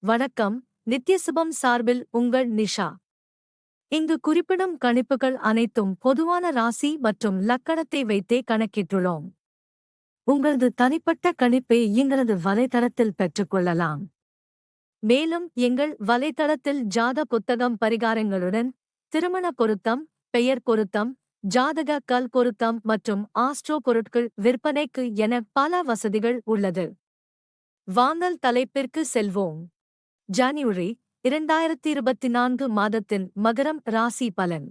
வணக்கம். நித்யசுபம் சார்பில் உங்கள் நிஷா. இங்கு குறிப்பிடும் கணிப்புகள் அனைத்தும் பொதுவான ராசி மற்றும் லக்கணத்தை வைத்தே கணக்கிட்டுள்ளோம். உங்களது தனிப்பட்ட கணிப்பை எங்களது வலைத்தளத்தில் பெற்றுக்கொள்ளலாம். மேலும் எங்கள் வலைத்தளத்தில் ஜாத புத்தகம் பரிகாரங்களுடன் திருமண பொருத்தம், பெயர் பொருத்தம், ஜாதக கல் பொருத்தம் மற்றும் ஆஸ்ட்ரோ பொருட்கள் விற்பனைக்கு என பல வசதிகள் உள்ளது. வாங்கல் தலைப்பிற்கு செல்வோம். ஜனவரி 2024 மாதத்தின் மகரம் ராசி பலன்.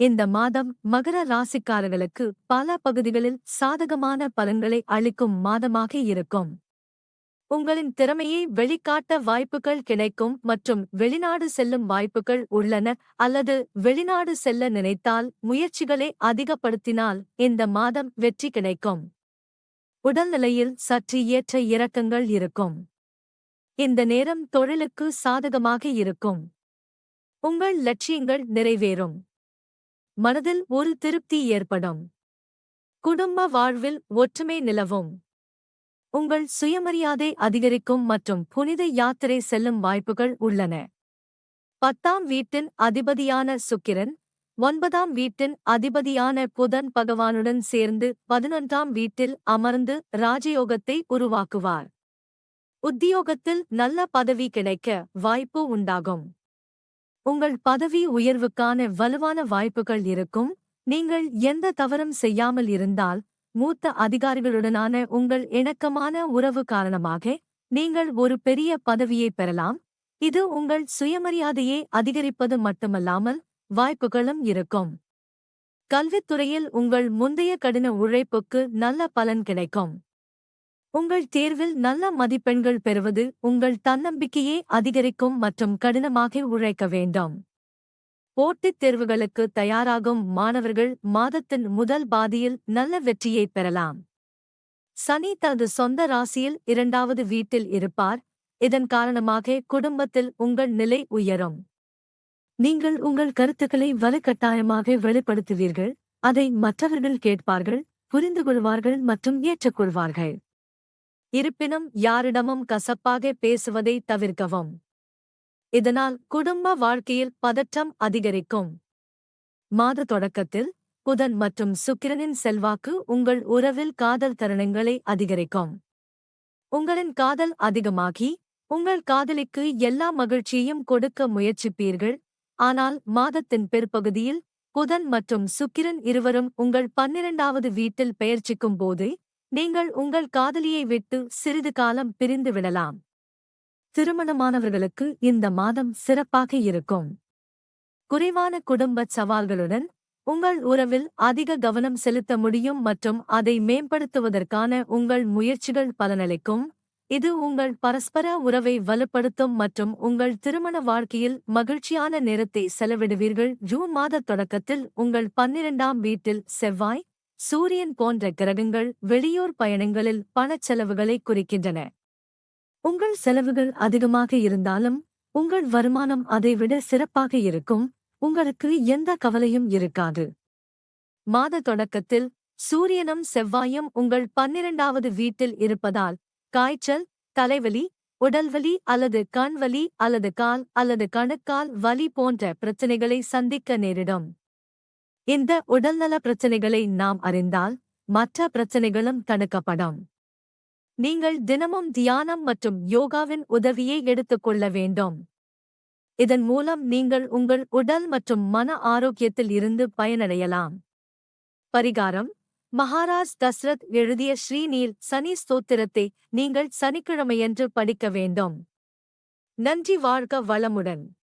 இந்த மாதம் மகர ராசிக்காரர்களுக்கு பல பகுதிகளில் சாதகமான பலன்களை அளிக்கும் மாதமாக இருக்கும். உங்களின் திறமையை வெளிக்காட்ட வாய்ப்புகள் கிடைக்கும் மற்றும் வெளிநாடு செல்லும் வாய்ப்புகள் உள்ளன அல்லது வெளிநாடு செல்ல நினைத்தால் முயற்சிகளை அதிகப்படுத்தினால் இந்த மாதம் வெற்றி கிடைக்கும். உடல்நிலையில் சற்று ஏற்ற இறக்கங்கள் இருக்கும். இந்த நேரம் தொழிலுக்கு சாதகமாக இருக்கும். உங்கள் லட்சியங்கள் நிறைவேறும். மனதில் ஒரு திருப்தி ஏற்படும். குடும்ப வாழ்வில் ஒற்றுமை நிலவும். உங்கள் சுயமரியாதை அதிகரிக்கும் மற்றும் புனித யாத்திரை செல்லும் வாய்ப்புகள் உள்ளன. 10ஆம் வீட்டின் அதிபதியான சுக்கிரன் 9ஆம் வீட்டின் அதிபதியான புதன் பகவானுடன் சேர்ந்து 11ஆம் வீட்டில் அமர்ந்து ராஜயோகத்தை உருவாக்குவார். உத்தியோகத்தில் நல்ல பதவி கிடைக்க வாய்ப்பு உண்டாகும். உங்கள் பதவி உயர்வுக்கான வலுவான வாய்ப்புகள் இருக்கும். நீங்கள் எந்த தவறும் செய்யாமல் இருந்தால் மூத்த அதிகாரிகளுடனான உங்கள் இணக்கமான உறவு காரணமாக நீங்கள் ஒரு பெரிய பதவியை பெறலாம். இது உங்கள் சுயமரியாதையை அதிகரிப்பது மட்டுமல்லாமல் வாய்ப்புகளும் இருக்கும். கல்வித்துறையில் உங்கள் முந்தைய கடின உழைப்புக்கு நல்ல பலன் கிடைக்கும். உங்கள் தேர்வில் நல்ல மதிப்பெண்கள் பெறுவது உங்கள் தன்னம்பிக்கையை அதிகரிக்கும் மற்றும் கடினமாக உழைக்க வேண்டும். போட்டித் தேர்வுகளுக்கு தயாராகும் மாணவர்கள் மாதத்தின் முதல் பாதியில் நல்ல வெற்றியை பெறலாம். சனி தனது சொந்த ராசியில் 2வது வீட்டில் இருப்பார். இதன் காரணமாக குடும்பத்தில் உங்கள் நிலை உயரும். நீங்கள் உங்கள் கருத்துக்களை வலுக்கட்டாயமாக வெளிப்படுத்துவீர்கள். அதை மற்றவர்கள் கேட்பார்கள், புரிந்துகொள்வார்கள் மற்றும் ஏற்றுக்கொள்வார்கள். இருப்பினும் யாரிடமும் கசப்பாக பேசுவதை தவிர்க்கவும். இதனால் குடும்ப வாழ்க்கையில் பதற்றம் அதிகரிக்கும். மாத தொடக்கத்தில் புதன் மற்றும் சுக்கிரனின் செல்வாக்கு உங்கள் உறவில் காதல் தருணங்களை அதிகரிக்கும். உங்களின் காதல் அதிகமாகி உங்கள் காதலிக்கு எல்லா மகிழ்ச்சியையும் கொடுக்க முயற்சிப்பீர்கள். ஆனால் மாதத்தின் பிற்பகுதியில் புதன் மற்றும் சுக்கிரன் இருவரும் உங்கள் 12வது வீட்டில் பெயர்ச்சிக்கும் போது நீங்கள் உங்கள் காதலியை விட்டு சிறிது காலம் பிரிந்து விடலாம். திருமணமானவர்களுக்கு இந்த மாதம் சிறப்பாக இருக்கும். குறைவான குடும்ப சவால்களுடன் உங்கள் உறவில் அதிக கவனம் செலுத்த முடியும் மற்றும் அதை மேம்படுத்துவதற்கான உங்கள் முயற்சிகள் பலனளிக்கும். இது உங்கள் பரஸ்பர உறவை வலுப்படுத்தும் மற்றும் உங்கள் திருமண வாழ்க்கையில் மகிழ்ச்சியான நேரத்தை செலவிடுவீர்கள். ஜூன் மாத தொடக்கத்தில் உங்கள் 12ஆம் வீட்டில் செவ்வாய், சூரியன் போன்ற கிரகங்கள் வெளியூர் பயணங்களில் பணச்செலவுகளை குறிக்கின்றன. உங்கள் செலவுகள் அதிகமாக இருந்தாலும் உங்கள் வருமானம் அதைவிட சிறப்பாக இருக்கும். உங்களுக்கு எந்த கவலையும் இருக்காது. மாத தொடக்கத்தில் சூரியனும் செவ்வாயும் உங்கள் 12வது வீட்டில் இருப்பதால் காய்ச்சல், தலைவலி, உடல்வலி அல்லது கண்வலி அல்லது கால் அல்லது கணுக்கால் வலி போன்ற பிரச்சினைகளை சந்திக்க நேரிடும். இந்த உடல்நல பிரச்சினைகளை நாம் அறிந்தால் மற்ற பிரச்சினைகளும் தடுக்கப்படும். நீங்கள் தினமும் தியானம் மற்றும் யோகாவின் உதவியை எடுத்துக்கொள்ள வேண்டும். இதன் மூலம் நீங்கள் உங்கள் உடல் மற்றும் மன ஆரோக்கியத்தில் இருந்து பயனடையலாம். பரிகாரம்: மகாராஜ் தஸ்ரத் எழுதிய ஸ்ரீநீல் சனி ஸ்தோத்திரத்தை நீங்கள் சனிக்கிழமையன்று படிக்க வேண்டும். நன்றி. வாழ்க வளமுடன்.